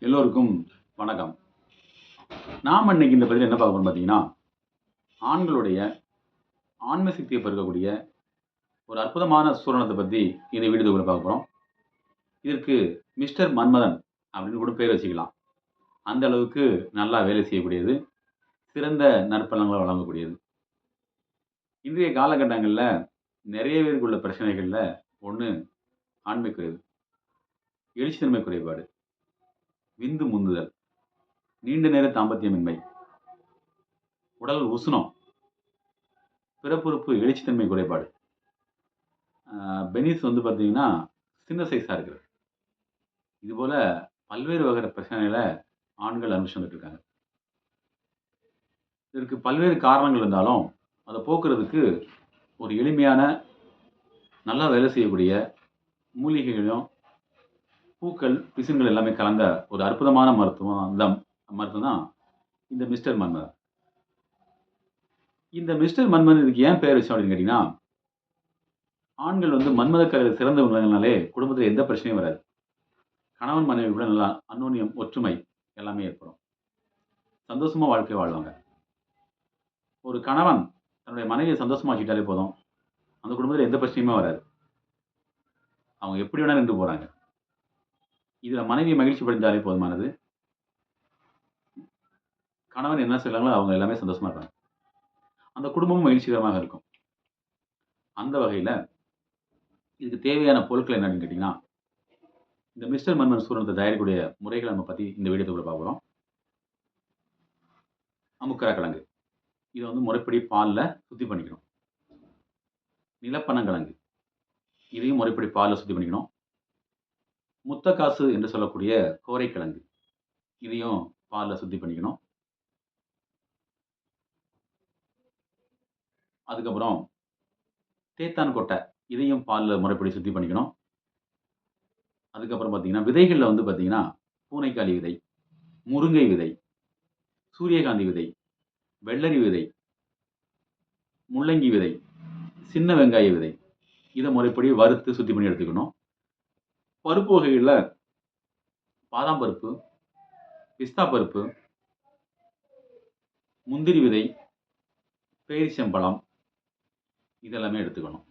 எல்லோருக்கும் வணக்கம். நாம் இன்னைக்கு இந்த பதிவில் என்ன பார்க்க போறோம் பார்த்தீங்கன்னா, ஆண்களுடைய ஆண்மை சக்தியை பெருக்கக்கூடிய ஒரு அற்புதமான சூரணத்தை பத்தி இந்த வீடியோக்குள்ள பார்க்க போறோம். இதற்கு மிஸ்டர் மன்மதன் அப்படின்னு கூட பேர் வச்சுக்கலாம். அந்த அளவுக்கு நல்லா வேலை செய்யக்கூடியது. சிறந்த நற்பலன்களை வழங்கக்கூடியது. இன்றைய காலகட்டங்கள்ல நிறைய பேருக்கு உள்ள பிரச்சனைகள்ல ஒண்ணு ஆண்மை குறைவு, எழுச்சித்தன்மை குறைபாடு, விந்து முந்துதல், நீண்ட நேர தாம்பத்தியமின்மை, உடல் உஷ்ணம், பிறப்புறுப்பு எழுச்சித்தன்மை குறைபாடு. பெனிஸ் வந்து பார்த்தீங்கன்னா, சின்ன சைஸா இருக்கிறது. இதுபோல பல்வேறு வகை பிரச்சனைகள ஆண்கள் அனுபவிச்சு வந்துட்டு இருக்காங்க. இதற்கு பல்வேறு காரணங்கள் இருந்தாலும், அத போக்குறதுக்கு ஒரு எளிமையான, நல்லா வேலை செய்யக்கூடிய மூலிகைகளும், பூக்கள், பிசின்கள் எல்லாமே கலந்த ஒரு அற்புதமான மருத்துவம் மருத்துவம் தான் இந்த மிஸ்டர் மன்மதன். இந்த மிஸ்டர் மன்மதன் இதுக்கு ஏன் பெயர் வச்சோம் அப்படின்னு கேட்டீங்கன்னா, ஆண்கள் வந்து மன்மத கலையில் சிறந்து விளங்குனாலே குடும்பத்தில எந்த பிரச்சனையும் வராது. கணவன் மனைவி கூட நல்லா அந்யோன்யம், ஒற்றுமை எல்லாமே ஏற்படும். சந்தோஷமா வாழ்க்கை வாழ்வாங்க. ஒரு கணவன் தன்னுடைய மனைவியை சந்தோஷமா வச்சுக்கிட்டாலே போதும். அந்த குடும்பத்தில எந்த பிரச்சனையுமே வராது. அவங்க எப்படி வேணாலும் இருந்து போறாங்க. இதுல மனைவியை மகிழ்ச்சி படுத்திட்டாலே போதுமானது. கணவன் என்ன செய்றாங்களோ அவங்க எல்லாமே சந்தோஷமா இருப்பாங்க. அந்த குடும்பமும் மகிழ்ச்சிகரமாக இருக்கும். அந்த வகையில இதுக்கு தேவையான பொருட்கள் என்ன அப்படின்னு கேட்டீங்கன்னா, இந்த மிஸ்டர் மன்மதன் சூரணத்தை தயாரிக்கக்கூடிய முறைகள நம்ம பத்தி இந்த வீடியோக்குள்ள பார்க்க போறோம். அமுக்கர கிழங்கு. இத வந்து முறைப்படி பால்ல சுத்தி பண்ணிக்கணும். நிலப்பனங்கிழங்கு. இதையும் முறைப்படி பால்ல சுத்தி பண்ணிக்கணும். முத்தக்காசு என்று சொல்லக்கூடிய கோரைக்கிழங்கு. இதையும் பால்ல சுத்தி பண்ணிக்கணும். அதுக்கப்புறம் தேத்தான் கொட்டை. இதையும் பால்ல முறைப்படி சுத்தி பண்ணிக்கணும். அதுக்கப்புறம் பார்த்தீங்கன்னா, விதைகள்ல வந்து பார்த்தீங்கன்னா, பூனைக்காளி விதை, முருங்கை விதை, சூரியகாந்தி விதை, வெள்ளரி விதை, முள்ளங்கி விதை, சின்ன வெங்காய விதை. இத முறைப்படி வறுத்து சுத்தி பண்ணி எடுத்துக்கணும். பருப்பு வகைகள்ல பாதாம் பருப்பு, பிஸ்தா பருப்பு, முந்திரி விதை, பேரிச்சம்பழம் இதெல்லாமே எடுத்துக்கணும்.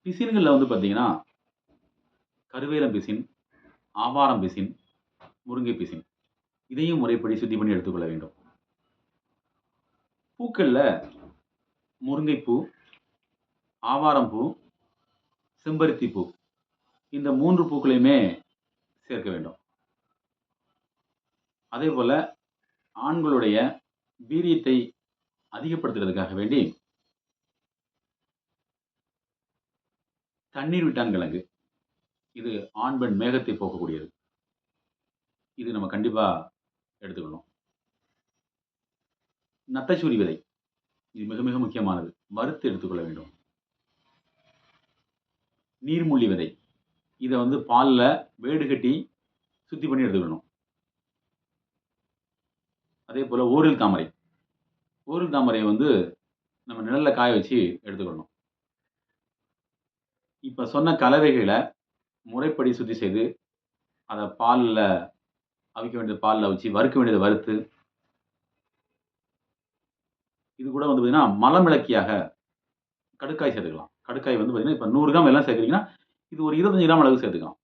பிசின்கள்ல வந்து பார்த்தீங்கன்னா, கருவேலம் பிசின், ஆவாரம் பிசின், முருங்கை பிசின். இதையும் முறைப்படி சுத்தி பண்ணி எடுத்துக்கொள்ள வேண்டும். பூக்கள்ல முருங்கைப்பூ, ஆவாரம் பூ, செம்பருத்தி பூ. இந்த 3 பூக்களையுமே சேர்க்க வேண்டும். அதேபோல ஆண்களுடைய வீரியத்தை அதிகப்படுத்துறதுக்காக வேண்டி, தண்ணீர் விட்டான் கிழங்கு. இது ஆண், பெண் மேகத்தை போக்கக்கூடியது. இது நம்ம கண்டிப்பா எடுத்துக்கணும். நத்தைச்சூரி விதை. இது மிக மிக முக்கியமானது. வறுத்து எடுத்துக்கொள்ள வேண்டும். நீர்முள்ளி விதை. இத வந்து பால்ல வேடு கட்டி சுத்தி பண்ணி எடுத்துக்கணும். அதேபோல ஓரில் தாமரை. ஓரில் தாமரைய வந்து நம்ம நிழல்ல காய வச்சு எடுத்துக்கணும். இப்ப சொன்ன கலவைகள முறைப்படி சுத்தி செய்து, அத பால்ல அவிக்க வேண்டியத பால்ல அவிச்சு, வறுக்க வேண்டியத வறுத்து, இது கூட வந்து பார்த்தீங்கன்னா, மலமிளக்கியாக கடுக்காய் சேர்த்துக்கலாம். கடுக்காய் வந்து பார்த்தீங்கன்னா, இப்ப 100 கிராம் வெல்லம் சேர்க்கிறீங்கன்னா, இது ஒரு 25 கிராம் அளவு சேர்த்துக்கலாம்.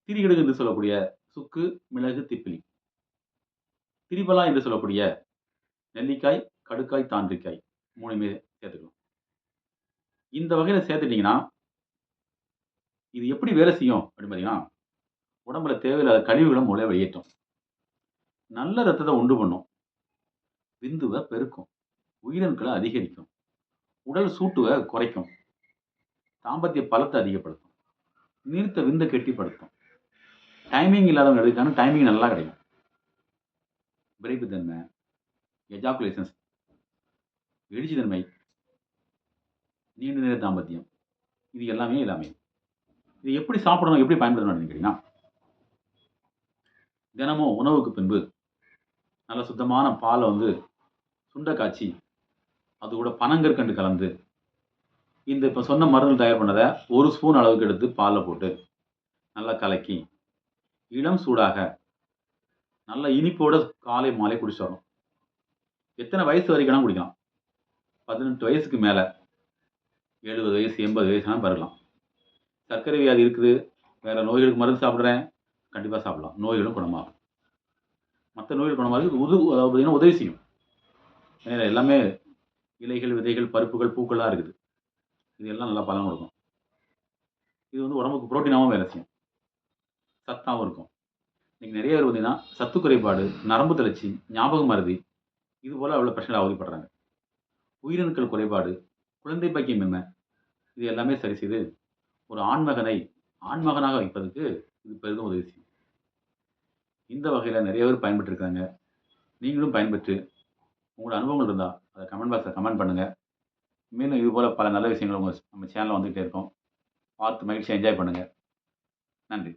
திரிகடுகு என்று சொல்லக்கூடிய சுக்கு, மிளகு, திப்பிலி. திரிபலா என்று சொல்லக்கூடிய நெல்லிக்காய், கடுக்காய், தாண்டிக்காய் 3மே சேர்த்துக்கலாம். இந்த வகையில சேர்த்துட்டீங்கன்னா, இது எப்படி வேலை செய்யும் அப்படின்னு பார்த்தீங்கன்னா, உடம்புல தேவையில்லாத கழிவுகள முதல்ல வெளியேற்றும். நல்ல ரத்தத்த உண்டு பண்ணும். விந்துவ பெருக்கும். உயிரணுக்கள அதிகரிக்கும். உடல் சூட்டுவ குறைக்கும். தாம்பத்திய பலத்த அதிகப்படுத்தும். நீர்த்த விந்த கெட்டிப்படுத்தும். டைமிங் இல்லாதவங்க எடுத்துக்கிட்டாங்கன்னா, டைமிங் நல்லா கிடைக்கும். விரைப்புத்தன்மை, எஜாகுலேஷன்ஸ், எழுச்சித்தன்மை, நீண்ட நேர தாம்பத்தியம். இது எல்லாமே. இது எப்படி சாப்பிடணும், எப்படி பயன்படுத்தணும் அப்படின்னு கேட்டீங்கன்னா, தினமும் உணவுக்கு பின்பு நல்ல சுத்தமான பால வந்து சுண்ட காய்ச்சி, அது கூட பனங்கற்கண்டு கலந்து, இந்த இப்ப சொன்ன மருந்துகள் தயார் பண்ணத 1 ஸ்பூன் அளவுக்கு எடுத்து பால்ல போட்டு நல்லா கலக்கி, இளம் சூடாக நல்ல இனிப்போட காலை, மாலை குடிச்சிட்டு வரணும். எத்தனை வயசு வரைக்கும் வேணாலும் குடிக்கலாம். 18 வயசுக்கு மேல 70 வயசு, 80 வயசுனாலும் பருகலாம். சர்க்கரை வியாதி இருக்குது, வேற நோய்களுக்கு மருந்து சாப்பிடுறேன், கண்டிப்பா சாப்பிடலாம். நோய்களும் குணமாகும். மத்த நோய்கள் குணமாகுறதுக்கு அதாவது பார்த்தீங்கன்னா உதவி செய்யும். ஏன்னா எல்லாமே இலைகள், விதைகள், பருப்புகள், பூக்கள்லாம் இருக்குது. இது எல்லாம் நல்லா பலன் கொடுக்கும். இது வந்து உடம்புக்கு புரோட்டீனாவும் வேலை செய்யும். சத்தாவும் இருக்கும். இன்னைக்கு நெறைய பேர் பார்த்தீங்கன்னா, சத்து குறைபாடு, நரம்பு தளர்ச்சி, ஞாபக மறதி இது போல உள்ள பிரச்சனையில அவதிப்படுறாங்க. உயிரணுக்கள் குறைபாடு, குழந்தை பாக்கியமின்மை இது எல்லாமே சரி செய்து, ஒரு ஆண்மகனை ஆண்மகனாக வைப்பதற்கு இது பெரிதும் உதவி செய்யும். இந்த வகையில நெறைய பேர் பயன்பெற்றிருக்காங்க. நீங்களும் பயன்பெற்று, உங்களோட அனுபவங்கள் இருந்தா, அத கமெண்ட் பாக்ஸ்ல கமெண்ட் பண்ணுங்க. மேலும் இது போல பல நல்ல விஷயங்கள் நம்ம சேனல்ல வந்துகிட்டே இருக்கும். பார்த்து மகிழ்ச்சியா என்ஜாய் பண்ணுங்க. நன்றி.